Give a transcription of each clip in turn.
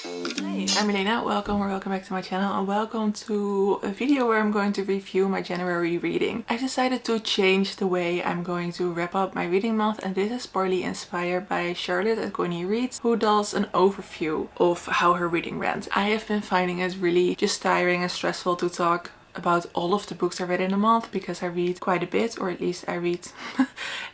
Hey, I'm Milena, welcome or welcome back to my channel and welcome to a video where I'm going to review my January reading. I decided to change the way I'm going to wrap up my reading month, and this is partly inspired by Charlotte at Goni Reads, who does an overview of how her reading went. I have been finding it really just tiring and stressful to talk about all of the books I read in a month, because I read quite a bit, or at least I read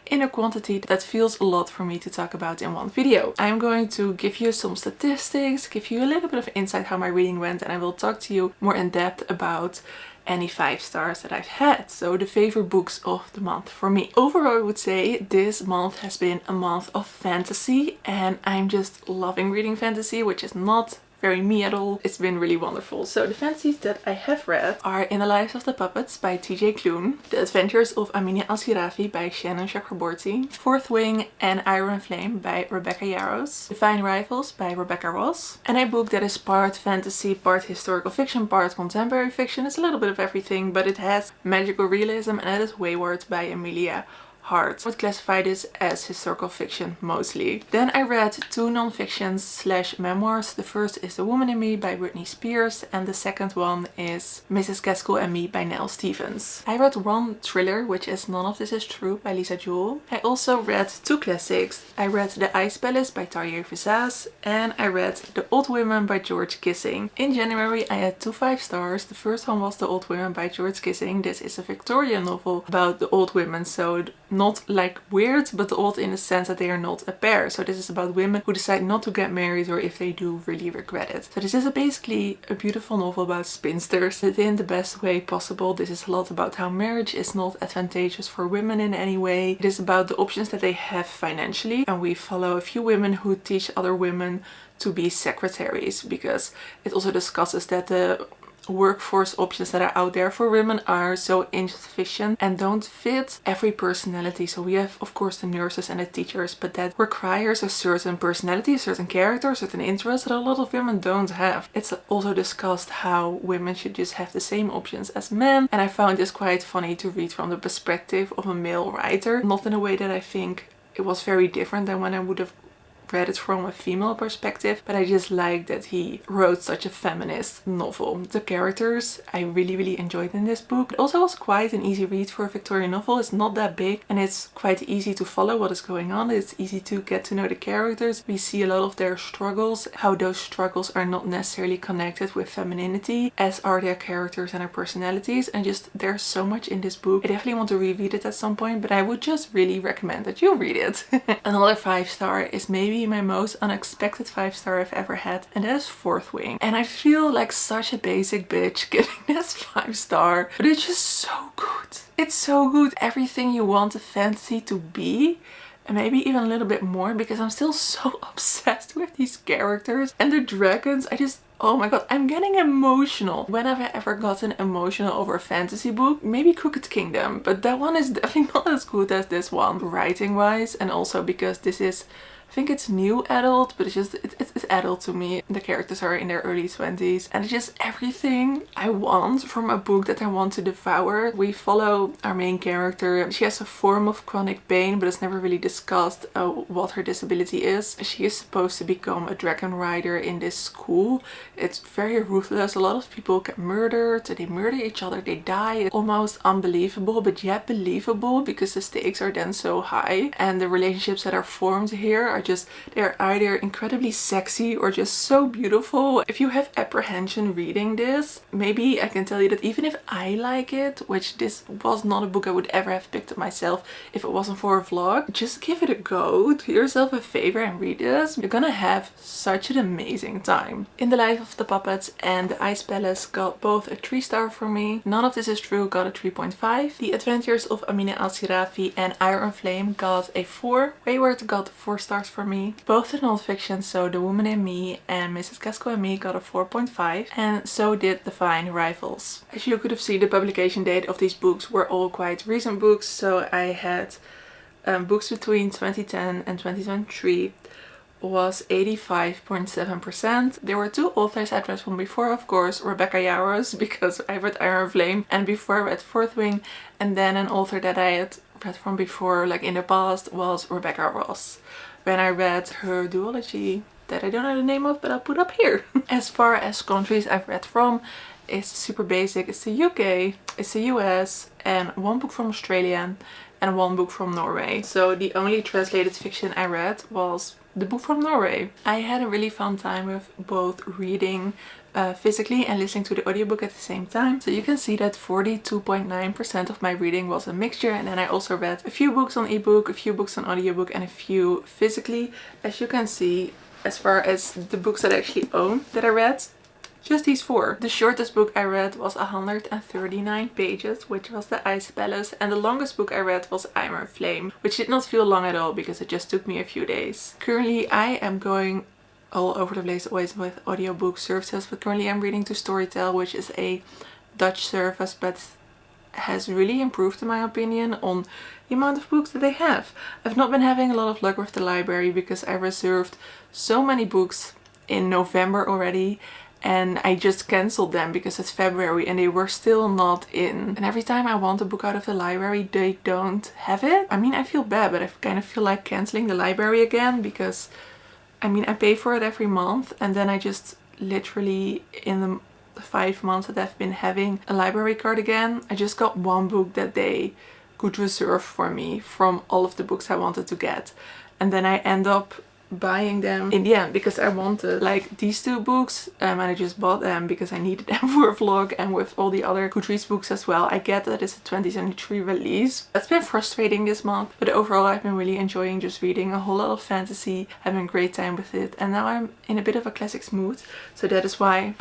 in a quantity that feels a lot for me to talk about in one video. I'm going to give you some statistics, give you a little bit of insight how my reading went, and I will talk to you more in depth about any 5 stars that I've had. So the favorite books of the month for me. Overall, I would say this month has been a month of fantasy, and I'm just loving reading fantasy, which is not very me at all. It's been really wonderful. So the fantasies that I have read are In the Lives of the Puppets by Tarjei Klune, The Adventures of Amina al-Sirafi by Shannon Chakraborty, Fourth Wing and Iron Flame by Rebecca Yarros, Divine Rivals by Rebecca Ross, and a book that is part fantasy, part historical fiction, part contemporary fiction. It's a little bit of everything, but it has magical realism, and that is Weyward by Emilia. Hart. I would classify this as historical fiction mostly. Then I read 2 non-fictions / memoirs. The first is The Woman in Me by Britney Spears, and the second one is Mrs. Gaskell and Me by Nell. I read 1 thriller, which is None of This Is True by Jewell. I also read 2 classics. I read The Ice Palace by Tarjei Vesaas, and I read The Old Women by George Gissing. In January I had 2 5 stars. The first one was The Old Women by George Gissing. This is a Victorian novel about the old women, so not like weird, but old in the sense that they are not a pair. So this is about women who decide not to get married, or if they do, really regret it. So this is basically a beautiful novel about spinsters, but in the best way possible. This is a lot about how marriage is not advantageous for women in any way. It is about the options that they have financially, and we follow a few women who teach other women to be secretaries, because it also discusses that the workforce options that are out there for women are so insufficient and don't fit every personality. So we have of course the nurses and the teachers, but that requires a certain personality, a certain character, certain interests that a lot of women don't have. It's also discussed how women should just have the same options as men, and I found this quite funny to read from the perspective of a male writer, not in a way that I think it was very different than when I would have read it from a female perspective, but I just like that he wrote such a feminist novel. The characters I really enjoyed in this book. It also was quite an easy read for a Victorian novel. It's not that big, and it's quite easy to follow what is going on. It's easy to get to know the characters. We see a lot of their struggles, how those struggles are not necessarily connected with femininity, as are their characters and their personalities, and just there's so much in this book. I definitely want to reread it at some point, but I would just really recommend that you read it. Another 5 star is maybe my most unexpected 5 star I've ever had, and that is Fourth Wing. And I feel like such a basic bitch giving this 5 star, but it's just so good. It's so good. Everything you want a fantasy to be, and maybe even a little bit more, because I'm still so obsessed with these characters and the dragons. Oh my god, I'm getting emotional. When have I ever gotten emotional over a fantasy book? Maybe Crooked Kingdom, but that one is definitely not as good as this one, writing wise, and also because this is, I think it's new adult, but it's adult to me. The characters are in their early 20s, and it's just everything I want from a book that I want to devour. We follow our main character. She has a form of chronic pain, but it's never really discussed what her disability is. She is supposed to become a dragon rider in this school. It's very ruthless. A lot of people get murdered, they murder each other, they die. It's almost unbelievable, but yet believable, because the stakes are then so high, and the relationships that are formed here are they're either incredibly sexy or just so beautiful. If you have apprehension reading this, maybe I can tell you that even if I like it, which this was not a book I would ever have picked up myself if it wasn't for a vlog, just give it a go. Do yourself a favor and read this. You're gonna have such an amazing time. In the Life of the Puppets and The Ice Palace got both a 3 star for me. None of This Is True got a 3.5. The Adventures of Amina al-Sirafi and Iron Flame got a 4. Weyward got 4 stars for me. Both the non-fiction, so The Woman in Me and Mrs. Gaskell and Me, got a 4.5, and so did Divine Rivals. As you could have seen, the publication date of these books were all quite recent books, so I had books between 2010 and 2023 was 85.7%. There were 2 authors I'd read from before, of course, Rebecca Yarros, because I read Iron Flame, and before I read Fourth Wing, and then an author that I had read from before, like in the past, was Rebecca Ross. When I read her duology that I don't know the name of, but I'll put up here. As far as countries I've read from, it's super basic. It's the UK, it's the US, and one book from Australia and one book from Norway. So the only translated fiction I read was the book from Norway. I had a really fun time with both reading physically and listening to the audiobook at the same time. So you can see that 42.9% of my reading was a mixture, and then I also read a few books on ebook, a few books on audiobook, and a few physically. As you can see, as far as the books that I actually own that I read, just these 4. The shortest book I read was 139 pages, which was The Ice Palace, and the longest book I read was Iron Flame, which did not feel long at all because it just took me a few days. Currently I am going all over the place always with audiobook services, but currently I'm reading to Storytel, which is a Dutch service but has really improved in my opinion on the amount of books that they have. I've not been having a lot of luck with the library because I reserved so many books in November already, and I just cancelled them because it's February and they were still not in. And every time I want a book out of the library, they don't have it. I mean, I feel bad, but I kind of feel like cancelling the library again because, I mean, I pay for it every month, and then I just literally, in the 5 months that I've been having a library card again, I just got one book that they could reserve for me from all of the books I wanted to get. And then I end up buying them in the end because I wanted like these 2 books, and I just bought them because I needed them for a vlog, and with all the other Goodreads books as well. I get that it's a 2023 release. That's been frustrating this month, but overall I've been really enjoying just reading a whole lot of fantasy, having a great time with it, and now I'm in a bit of a classics mood, so that is why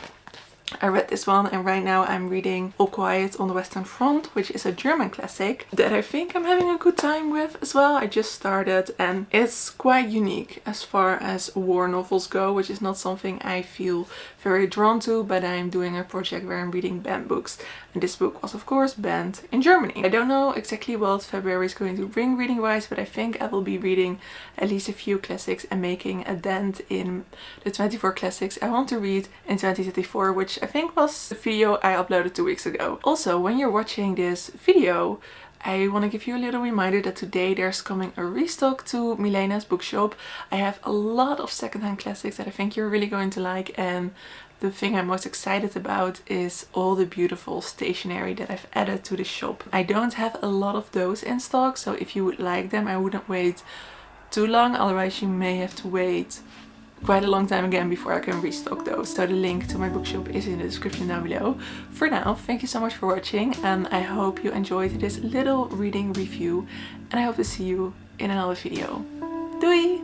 I read this one. And right now I'm reading All Quiet on the Western Front, which is a German classic that I think I'm having a good time with as well. I just started and it's quite unique as far as war novels go, which is not something I feel very drawn to, but I'm doing a project where I'm reading banned books, and this book was of course banned in Germany. I don't know exactly what February is going to bring reading wise, but I think I will be reading at least a few classics and making a dent in the 24 classics I want to read in 2024, which I think was the video I uploaded 2 weeks ago. Also, when you're watching this video, I want to give you a little reminder that today there's coming a restock to Milena's bookshop. I have a lot of secondhand classics that I think you're really going to like, and the thing I'm most excited about is all the beautiful stationery that I've added to the shop. I don't have a lot of those in stock, so if you would like them, I wouldn't wait too long, otherwise you may have to wait quite a long time again before I can restock those. So the link to my bookshop is in the description down below. For now, thank you so much for watching, and I hope you enjoyed this little reading review, and I hope to see you in another video. Doei!